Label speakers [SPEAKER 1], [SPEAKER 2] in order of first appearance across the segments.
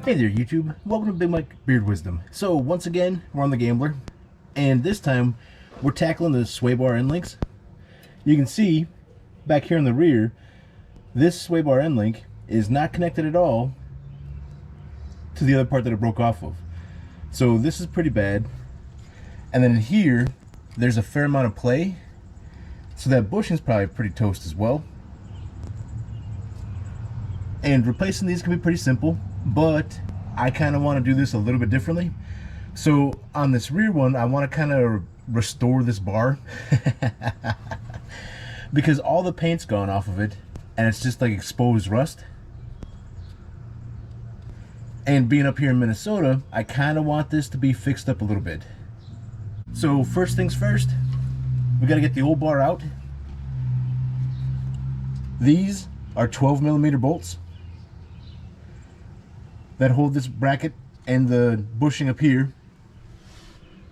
[SPEAKER 1] Hey there YouTube, welcome to Big Mike Beard Wisdom. So once again, we're on the Gambler, and this time we're tackling the sway bar end links. You can see back here in the rear, this sway bar end link is not connected at all to the other part that it broke off of. So this is pretty bad. And then here, there's a fair amount of play, so that bushing's probably pretty toast as well. And replacing these can be pretty simple, but I kind of want to do this a little bit differently. So on this rear one, I want to kind of restore this bar because all the paint's gone off of it and it's just like exposed rust. And being up here in Minnesota, I kind of want this to be fixed up a little bit. So first things first, we got to get the old bar out. These are 12mm bolts that hold this bracket and the bushing up here.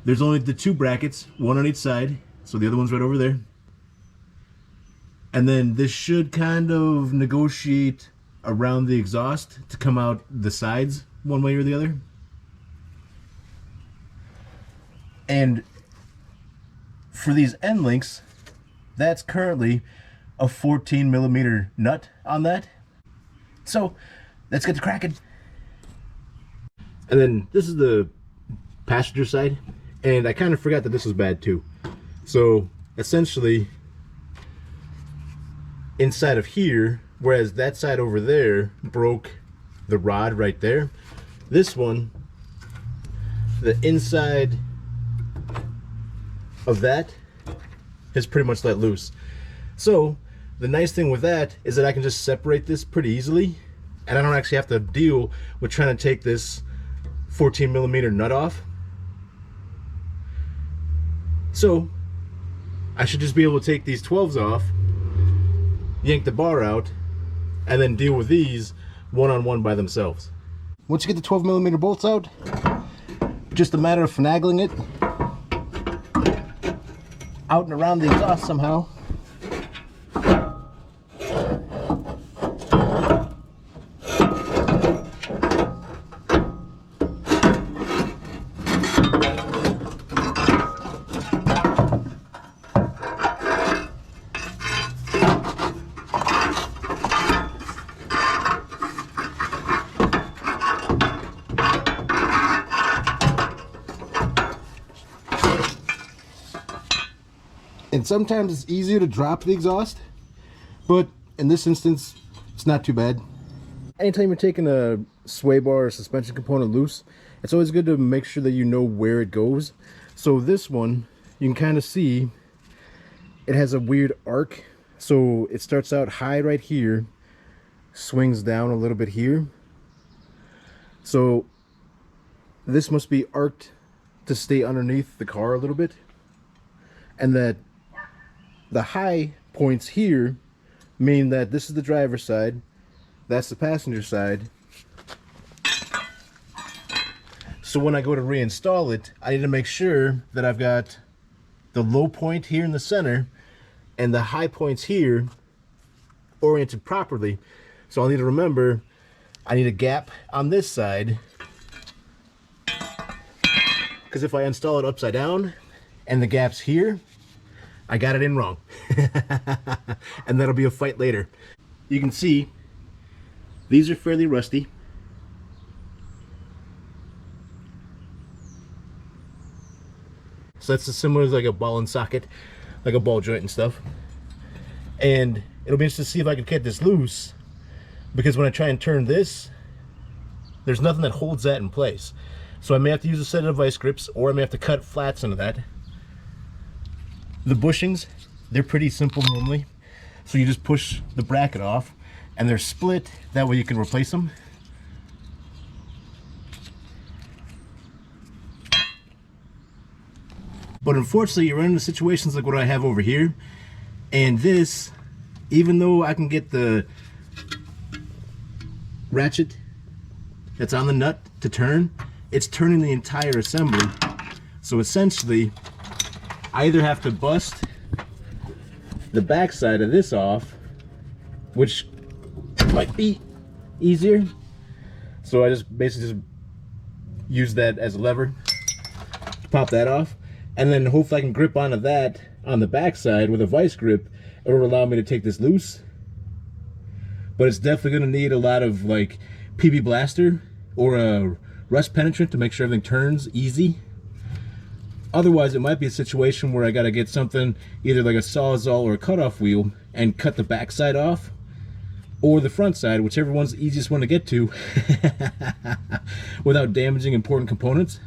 [SPEAKER 1] There's only the two brackets, one on each side, so the other one's right over there. And then this should kind of negotiate around the exhaust to come out the sides one way or the other. And for these end links, that's currently a 14mm nut on that. So let's get to cracking. And then this is the passenger side, and I kind of forgot that this was bad too. So essentially inside of here, whereas that side over there broke the rod right there, this one, the inside of that is pretty much let loose. So the nice thing with that is that I can just separate this pretty easily, and I don't actually have to deal with trying to take this 14mm nut off. So I should just be able to take these 12s off, yank the bar out, and then deal with these one-on-one by themselves. Once you get the 12mm bolts out, just a matter of finagling it out and around the exhaust somehow. And sometimes it's easier to drop the exhaust, but in this instance, it's not too bad. Anytime you're taking a sway bar or suspension component loose, it's always good to make sure that you know where it goes. So this one, you can kind of see it has a weird arc. So it starts out high right here, swings down a little bit here. So this must be arced to stay underneath the car a little bit. And that the high points here mean that this is the driver's side, that's the passenger side. So when I go to reinstall it, I need to make sure that I've got the low point here in the center and the high points here oriented properly. So I'll need to remember I need a gap on this side, because if I install it upside down and the gap's here, I got it in wrong. And that'll be a fight later. You can see these are fairly rusty. So that's as similar as like a ball and socket, like a ball joint and stuff. And it'll be interesting to see if I can get this loose, because when I try and turn this, there's nothing that holds that in place. So I may have to use a set of vice grips, or I may have to cut flats into that. The bushings, they're pretty simple normally. So you just push the bracket off and they're split, that way you can replace them. But unfortunately, you run into situations like what I have over here. And this, even though I can get the ratchet that's on the nut to turn, it's turning the entire assembly. So essentially, I either have to bust the back side of this off, which might be easier. So So I just basically just use that as a lever to pop that off, and then hopefully I can grip onto that on the back side with a vice grip. It will allow me to take this loose. But it's definitely going to need a lot of like PB Blaster or a rust penetrant to make sure everything turns easy. Otherwise, it might be a situation where I got to get something, either like a Sawzall or a cutoff wheel, and cut the back side off, or the front side, whichever one's the easiest one to get to, without damaging important components.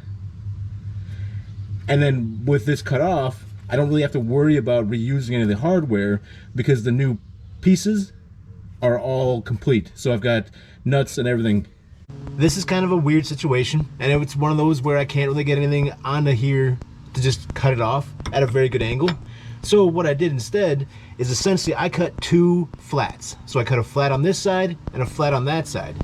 [SPEAKER 1] And then with this cut off, I don't really have to worry about reusing any of the hardware because the new pieces are all complete. So I've got nuts and everything. This is kind of a weird situation, and it's one of those where I can't really get anything onto here to just cut it off at a very good angle. So what I did instead is essentially I cut two flats. So I cut a flat on this side and a flat on that side.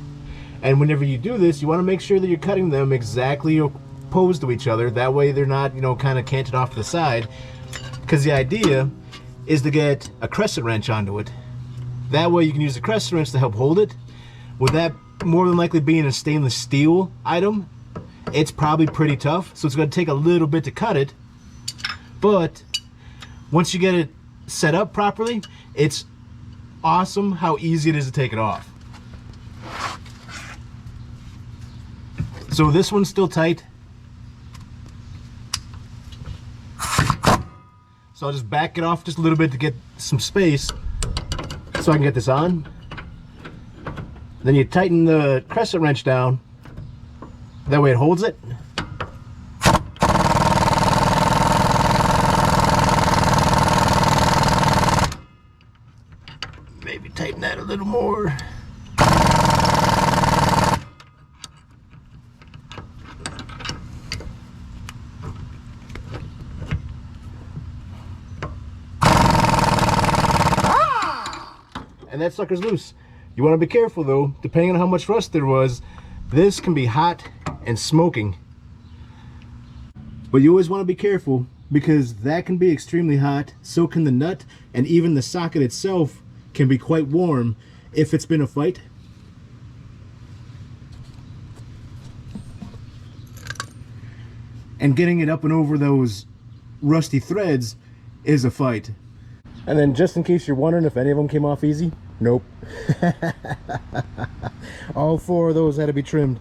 [SPEAKER 1] And whenever you do this, you want to make sure that you're cutting them exactly opposed to each other. That way they're not, you know, kind of canted off to the side. Because the idea is to get a crescent wrench onto it. That way you can use the crescent wrench to help hold it. With that more than likely being a stainless steel item, it's probably pretty tough. So it's going to take a little bit to cut it. But once you get it set up properly, it's awesome how easy it is to take it off. So this one's still tight. So I'll just back it off just a little bit to get some space so I can get this on. Then you tighten the crescent wrench down. That way it holds it. Maybe tighten that a little more. And that sucker's loose. You want to be careful though, depending on how much rust there was, this can be hot and smoking. But you always want to be careful because that can be extremely hot, so can the nut, and even the socket itself can be quite warm if it's been a fight. And getting it up and over those rusty threads is a fight. And then just in case you're wondering if any of them came off easy, nope. All four of those had to be trimmed.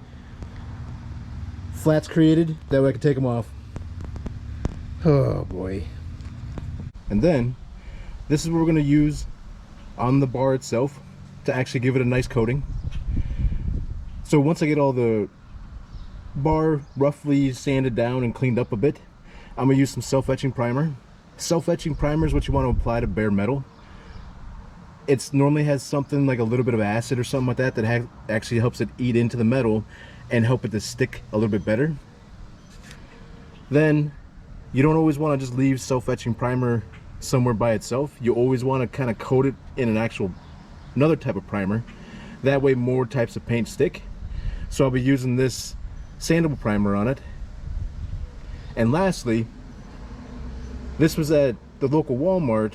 [SPEAKER 1] Flats created, that way I could take them off. Oh boy. And then, this is what we're going to use on the bar itself to actually give it a nice coating. So once I get all the bar roughly sanded down and cleaned up a bit, I'm going to use some self-etching primer. Self-etching primer is what you want to apply to bare metal. It normally has something like a little bit of acid or something like that that actually helps it eat into the metal and help it to stick a little bit better. Then you don't always want to just leave self-etching primer somewhere by itself. You always want to kind of coat it in another type of primer. That way more types of paint stick. So I'll be using this Sandable Primer on it. And lastly, this was at the local Walmart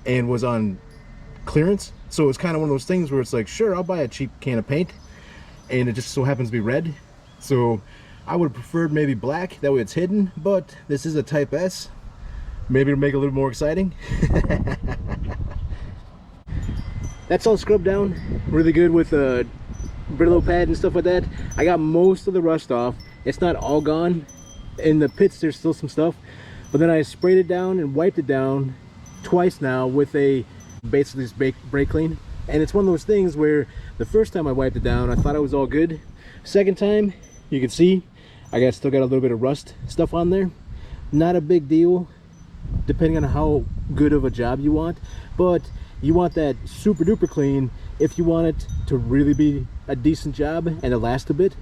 [SPEAKER 1] and was on clearance. So it's kind of one of those things where it's like, sure, I'll buy a cheap can of paint, and it just so happens to be red. So I would have preferred maybe black, that way it's hidden, but this is a Type S. Maybe to make it a little more exciting. That's all scrubbed down really good with a Brillo pad and stuff like that. I got most of the rust off. It's not all gone. In the pits there's still some stuff, but then I sprayed it down and wiped it down twice now with basically this brake clean. And it's one of those things where the first time I wiped it down I thought it was all good. Second time, you can see I still got a little bit of rust stuff on there. Not a big deal depending on how good of a job you want, but you want that super duper clean if you want it to really be a decent job and to last a bit.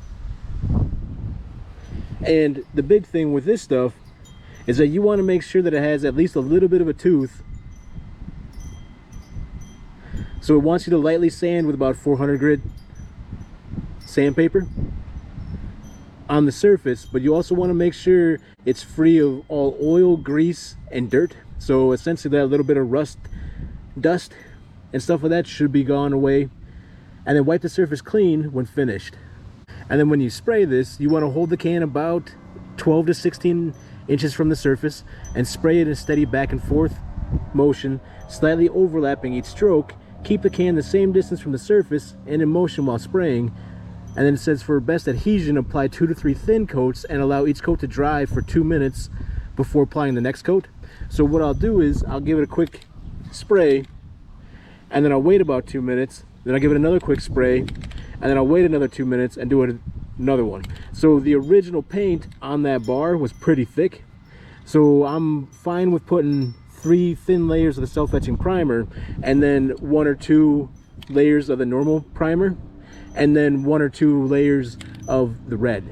[SPEAKER 1] And the big thing with this stuff is that you want to make sure that it has at least a little bit of a tooth. So it wants you to lightly sand with about 400 grit sandpaper on the surface, but you also want to make sure it's free of all oil, grease, and dirt. So essentially that little bit of rust, dust, and stuff like that should be gone away. And then wipe the surface clean when finished. And then when you spray this, you want to hold the can about 12 to 16 inches from the surface and spray it in a steady back and forth motion, slightly overlapping each stroke. Keep the can the same distance from the surface and in motion while spraying. And then it says for best adhesion, apply 2 to 3 thin coats and allow each coat to dry for 2 minutes before applying the next coat. So what I'll do is I'll give it a quick spray, and then I'll wait about 2 minutes, then I'll give it another quick spray, and then I'll wait another 2 minutes and do it another one. So the original paint on that bar was pretty thick, so I'm fine with putting 3 thin layers of the self-etching primer and then 1 or 2 layers of the normal primer and then 1 or 2 layers of the red.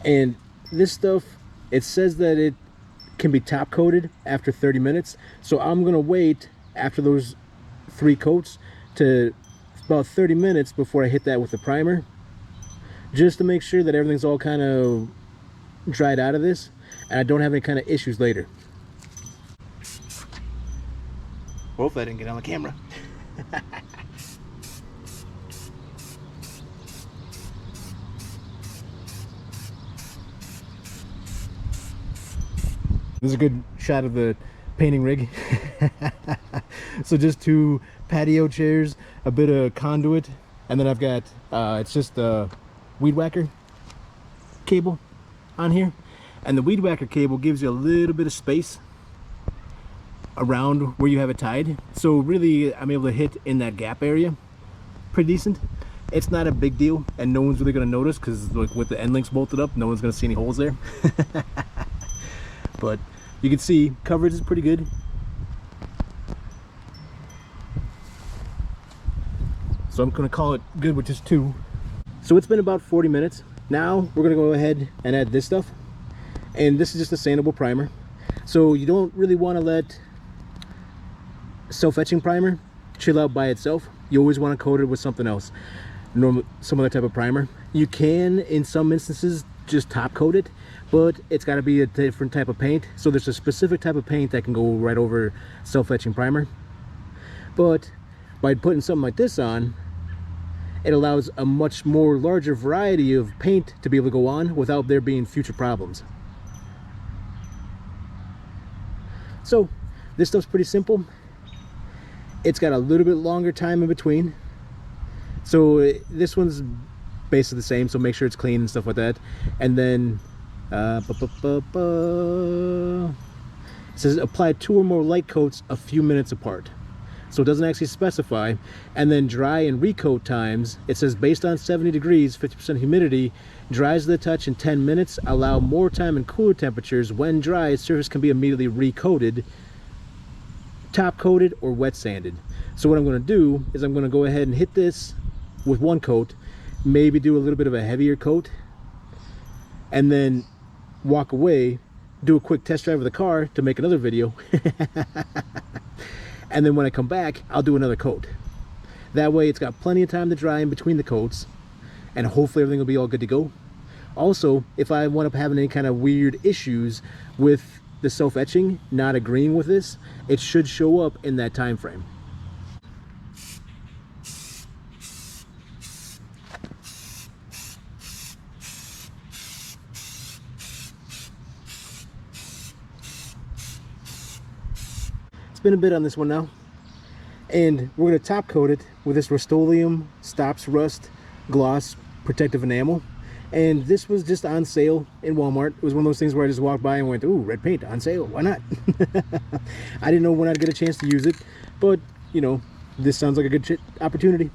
[SPEAKER 1] And this stuff, it says that it can be top coated after 30 minutes, so I'm gonna wait after those 3 coats to about 30 minutes before I hit that with the primer, just to make sure that everything's all kind of dried out of this and I don't have any kind of issues later. Hopefully I didn't get on the camera. This is a good shot of the painting rig. So just 2 patio chairs, a bit of conduit, and then I've got it's just a weed whacker cable on here, and the weed whacker cable gives you a little bit of space around where you have it tied, so really I'm able to hit in that gap area pretty decent. It's not a big deal and no one's really going to notice because like with the end links bolted up, no one's going to see any holes there. But you can see coverage is pretty good. So I'm going to call it good with just 2. So it's been about 40 minutes. Now we're going to go ahead and add this stuff. And this is just a sandable primer. So you don't really want to let self-etching primer chill out by itself. You always want to coat it with something else, some other type of primer. You can in some instances just top coat it, but it's got to be a different type of paint. So there's a specific type of paint that can go right over self-etching primer. But by putting something like this on, it allows a much more larger variety of paint to be able to go on without there being future problems. So this stuff's pretty simple. It's got a little bit longer time in between. So this one's basically the same, so make sure it's clean and stuff like that. And then it says apply 2 or more light coats a few minutes apart. So it doesn't actually specify. And then dry and recoat times, it says based on 70 degrees, 50% humidity, dries to the touch in 10 minutes, allow more time in cooler temperatures. When dry, surface can be immediately recoated, top coated or wet sanded. So what I'm going to do is I'm going to go ahead and hit this with 1 coat, maybe do a little bit of a heavier coat, and then walk away, do a quick test drive of the car to make another video. And then when I come back, I'll do another coat. That way it's got plenty of time to dry in between the coats, and hopefully everything will be all good to go. Also, if I wind up having any kind of weird issues with the self-etching not agreeing with this, it should show up in that time frame. Been a bit on this one now, and we're going to top coat it with this Rustoleum Stops Rust Gloss Protective Enamel. And this was just on sale in Walmart. It was one of those things where I just walked by and went, ooh, red paint on sale, why not? I didn't know when I'd get a chance to use it, but you know, this sounds like a good opportunity.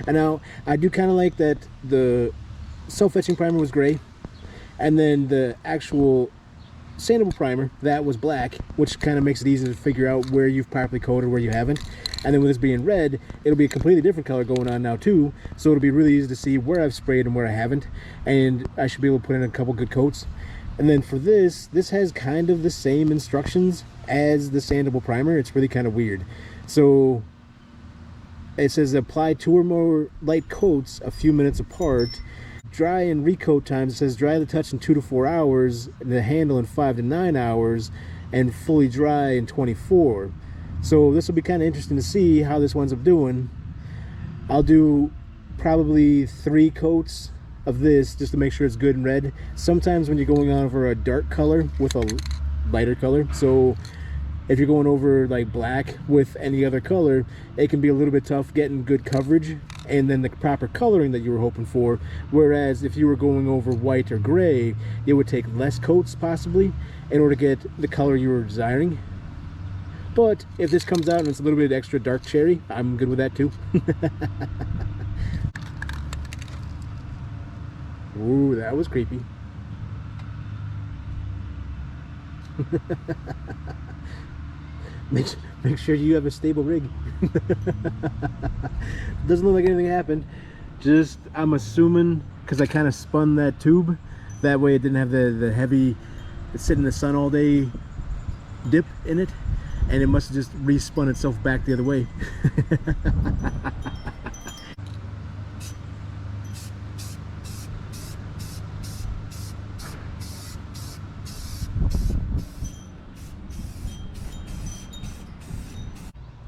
[SPEAKER 1] And now I do kind of like that the self-etching primer was gray, and then the actual Sandable Primer, that was black, which kind of makes it easy to figure out where you've properly coated, where you haven't. And then with this being red, it'll be a completely different color going on now too, so it'll be really easy to see where I've sprayed and where I haven't, and I should be able to put in a couple good coats. And then for this has kind of the same instructions as the Sandable Primer. It's really kind of weird. So it says apply 2 or more light coats a few minutes apart. Dry and recoat times, it says dry the touch in 2 to 4 hours, the handle in 5 to 9 hours, and fully dry in 24. So this will be kind of interesting to see how this winds up doing. I'll do probably 3 coats of this just to make sure it's good and red. Sometimes when you're going over a dark color with a lighter color, so if you're going over like black with any other color, it can be a little bit tough getting good coverage and then the proper coloring that you were hoping for. Whereas if you were going over white or gray, it would take less coats possibly in order to get the color you were desiring. But if this comes out and it's a little bit extra dark cherry, I'm good with that too. Ooh, that was creepy. Make sure you have a stable rig. Doesn't look like anything happened. Just, I'm assuming, because I kind of spun that tube, that way it didn't have the heavy sit in the sun all day dip in it, and it must have just respun itself back the other way.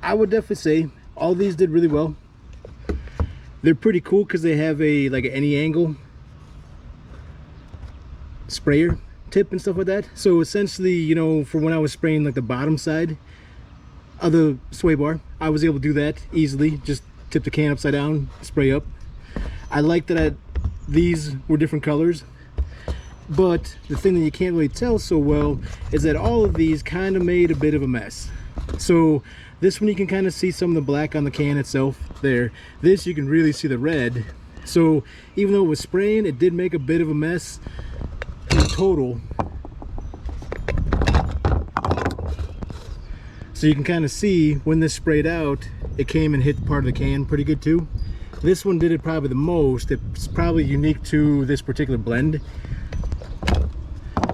[SPEAKER 1] I would definitely say all these did really well. They're pretty cool because they have a like any angle sprayer tip and stuff like that. So essentially, you know, for when I was spraying like the bottom side of the sway bar, I was able to do that easily. Just tip the can upside down, spray up. I like that these were different colors, but the thing that you can't really tell so well is that all of these kind of made a bit of a mess. So this one you can kind of see some of the black on the can itself there. This you can really see the red. So even though it was spraying, it did make a bit of a mess in total. So you can kind of see when this sprayed out, it came and hit part of the can pretty good too. This one did it probably the most. It's probably unique to this particular blend.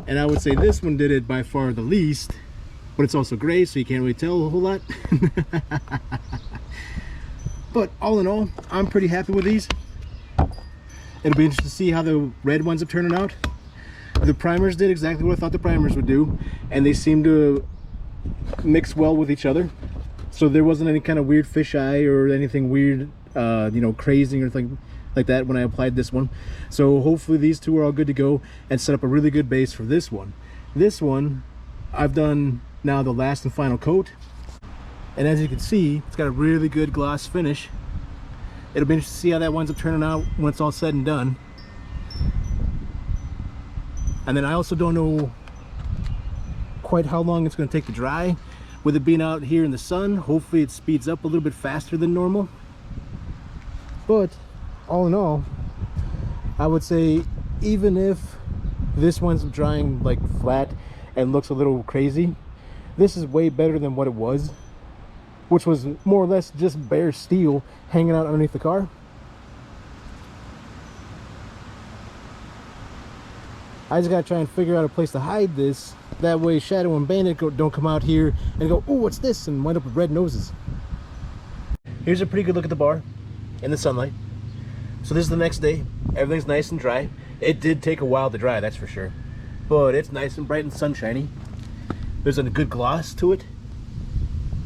[SPEAKER 1] And I would say this one did it by far the least. But it's also gray, so you can't really tell a whole lot. But all in all, I'm pretty happy with these. It'll be interesting to see how the red ones up turning out. The primers did exactly what I thought the primers would do, and they seem to mix well with each other. So there wasn't any kind of weird fisheye or anything weird, you know, crazing or anything like that when I applied this one. So hopefully these two are all good to go and set up a really good base for this one. This one, I've done now the last and final coat, and as you can see, it's got a really good gloss finish. It'll be interesting to see how that winds up turning out when it's all said and done. And then I also don't know quite how long it's going to take to dry. With it being out here in the sun, hopefully it speeds up a little bit faster than normal. But all in all, I would say even if this one's drying like flat and looks a little crazy, this is way better than what it was, which was more or less just bare steel hanging out underneath the car. I just gotta try and figure out a place to hide this. That way Shadow and Bandit don't come out here and go, oh, what's this? And wind up with red noses. Here's a pretty good look at the bar in the sunlight. So this is the next day. Everything's nice and dry. It did take a while to dry, that's for sure. But it's nice and bright and sunshiny. There's a good gloss to it.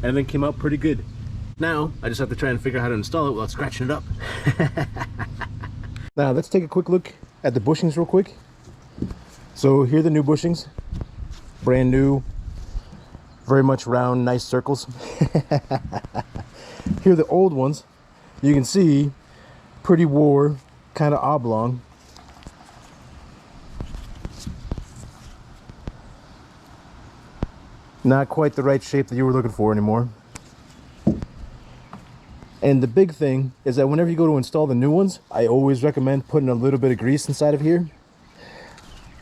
[SPEAKER 1] Everything came out pretty good. Now, I just have to try and figure out how to install it without scratching it up. Now, let's take a quick look at the bushings real quick. So here are the new bushings. Brand new. Very much round, nice circles. Here are the old ones. You can see, pretty wore, kind of oblong. Not quite the right shape that you were looking for anymore. And the big thing is that whenever you go to install the new ones, I always recommend putting a little bit of grease inside of here.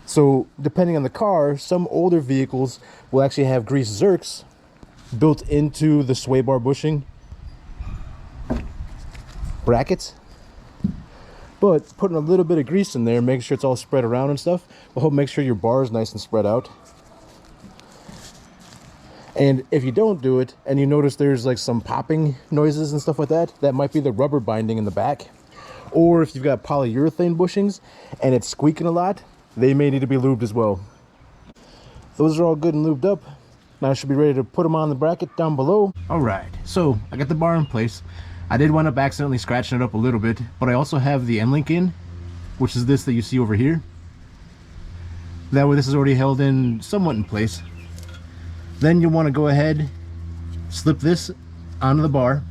[SPEAKER 1] So depending on the car, some older vehicles will actually have grease zerks built into the sway bar bushing brackets. But putting a little bit of grease in there, making sure it's all spread around and stuff, will help make sure your bar is nice and spread out. And if you don't do it and you notice there's like some popping noises and stuff like that, that might be the rubber binding in the back. Or if you've got polyurethane bushings and it's squeaking a lot, they may need to be lubed as well. Those are all good and lubed up. Now I should be ready to put them on the bracket down below. All right, so I got the bar in place. I did wind up accidentally scratching it up a little bit, but I also have the Endlink in, which is this that you see over here. That way this is already held in somewhat in place. Then you want to go ahead, slip this onto the bar.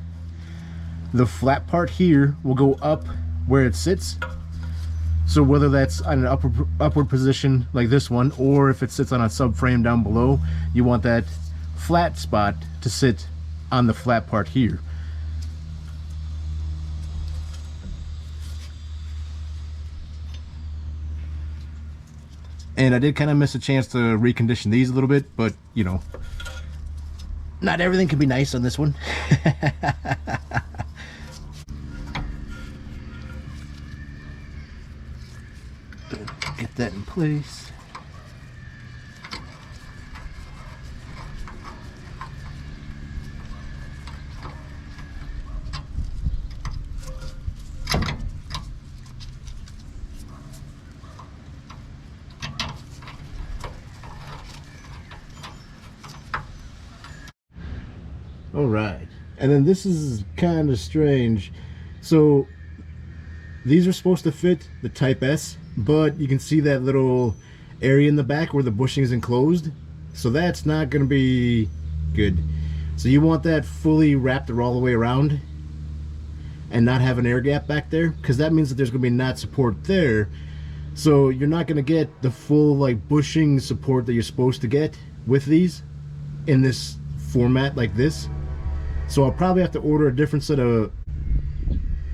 [SPEAKER 1] The flat part here will go up where it sits. So whether that's on an upward position like this one, or if it sits on a subframe down below, you want that flat spot to sit on the flat part here. And I did kind of miss a chance to recondition these a little bit, but you know, not everything can be nice on this one. Get that in place. All right, and then this is kind of strange. So these are supposed to fit the Type S, but you can see that little area in the back where the bushing is enclosed, so that's not going to be good. So you want that fully wrapped all the way around and not have an air gap back there, because that means that there's going to be knot support there. So you're not going to get the full like bushing support that you're supposed to get with these in this format like this. So I'll probably have to order a different set of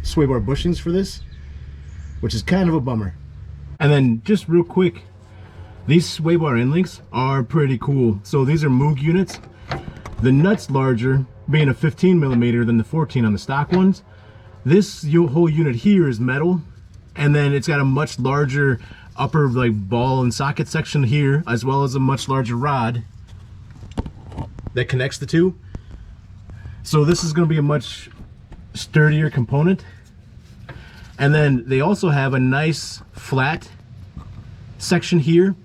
[SPEAKER 1] sway bar bushings for this, which is kind of a bummer. And then just real quick, these sway bar Endlinks are pretty cool. So these are Moog units. The nut's larger, being a 15mm than the 14 on the stock ones. This whole unit here is metal, and then it's got a much larger upper like ball and socket section here, as well as a much larger rod that connects the two. So this is going to be a much sturdier component. And then they also have a nice flat section here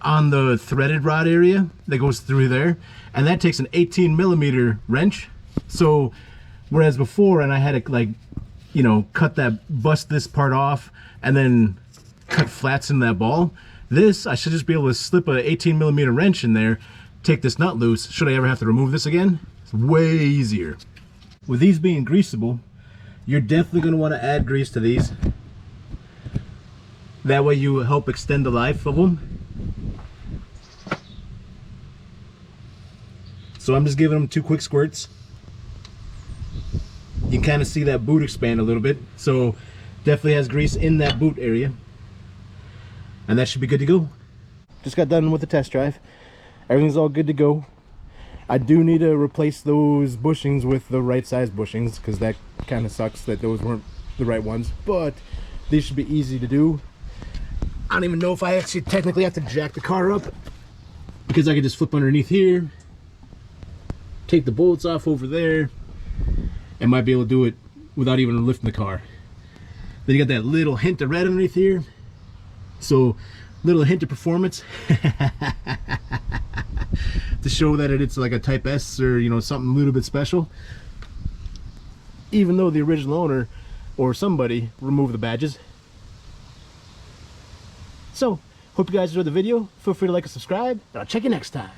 [SPEAKER 1] on the threaded rod area that goes through there, and that takes an 18mm wrench. So whereas before, and I had to like, you know, bust this part off and then cut flats in that ball, this I should just be able to slip a 18mm wrench in there, take this nut loose. Should I ever have to remove this again, it's way easier. With these being greasable, you're definitely going to want to add grease to these. That way you help extend the life of them. So I'm just giving them 2 quick squirts. You can kind of see that boot expand a little bit, so definitely has grease in that boot area, and that should be good to go. Just got done with the test drive. Everything's all good to go. I do need to replace those bushings with the right size bushings, because that kind of sucks that those weren't the right ones, but these should be easy to do. I don't even know if I actually technically have to jack the car up, because I can just flip underneath here, take the bolts off over there, and might be able to do it without even lifting the car. Then you got that little hint of red underneath here, so little hint of performance to show that it's like a Type S, or you know, something a little bit special, even though the original owner or somebody removed the badges. So hope you guys enjoyed the video. Feel free to like and subscribe, and I'll check you next time.